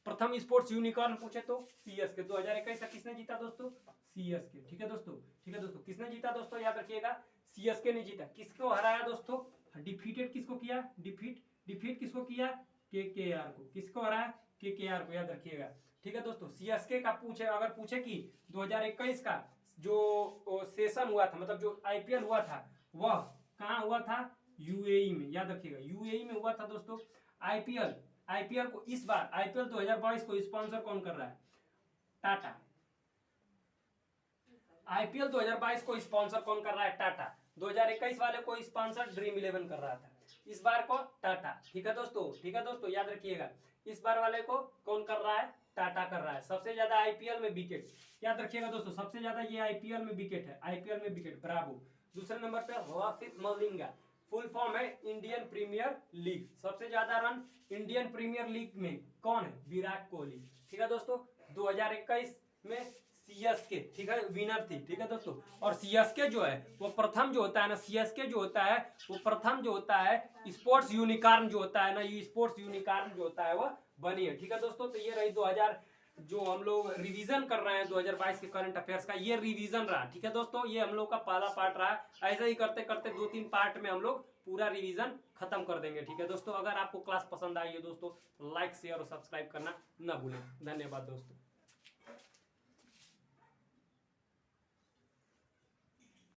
प्रथम स्पोर्ट्स यूनिकॉर्न पूछे तो सीएसके। 2021 का किसने जीता दोस्तों? सीएसके, ठीक है दोस्तों, ठीक है दोस्तों। किसने जीता दोस्तों? याद रखिएगा, सीएसके ने जीता। किसको हराया दोस्तों? डिफीटेड किसको किया? डिफीट किसको किया? केकेआर को। किसको हराया? केकेआर को, याद रखिएगा, ठीक है दोस्तों। सीएसके का अगर पूछे कि 2021 का जो सेशन हुआ था, मतलब जो आईपीएल हुआ था, वह कहाँ हुआ था? यूएई में, याद रखिएगा, यूएई में हुआ था दोस्तों। आईपीएल को इस बार आईपीएल 2022 को स्पॉन्सर कौन कर रहा है? टाटा। आईपीएल 2022 को स्पॉन्सर कौन कर रहा है? टाटा। 2021 वाले को स्पॉन्सर ड्रीम 11 कर रहा था, इस बार को टाटा, ठीक है दोस्तों, ठीक है दोस्तों, याद रखिएगा। इस बार वाले को कौन कर रहा है? टाटा कर रहा है। सबसे ज्यादा आईपीएल में विकेट, याद रखिएगा दोस्तों, सबसे ज्यादा ये आईपीएल में विकेट है, आईपीएल में विकेट, ब्रावो। दूसरे नंबर पे लथित मलिंगा, फुल फॉर्म है इंडियन प्रीमियर लीग। सबसे ज्यादा रन इंडियन प्रीमियर लीग में कौन है? विराट कोहली, ठीक है दोस्तों। 2021 में सीएसके, ठीक है, विनर थी, ठीक है दोस्तों। और सीएसके जो है वो प्रथम जो होता है ना, सीएसके जो होता है वो प्रथम जो होता है स्पोर्ट्स यूनिकॉर्न जो होता है ना, ये स्पोर्ट्स यूनिकॉर्न जो होता है वो बनी है, ठीक है दोस्तों। तो ये रही 2000 जो हम लोग रिवीजन कर रहे हैं 2022 के करंट अफेयर्स का, ये रिवीजन रहा, ठीक है दोस्तों। ये हम लोग का पहला पार्ट रहा। ऐसा ही करते करते 2-3 पार्ट में हम लोग पूरा रिवीजन खत्म कर देंगे, ठीक है दोस्तों। अगर आपको क्लास पसंद आई है दोस्तों, लाइक शेयर और सब्सक्राइब करना ना भूलें। धन्यवाद दोस्तों।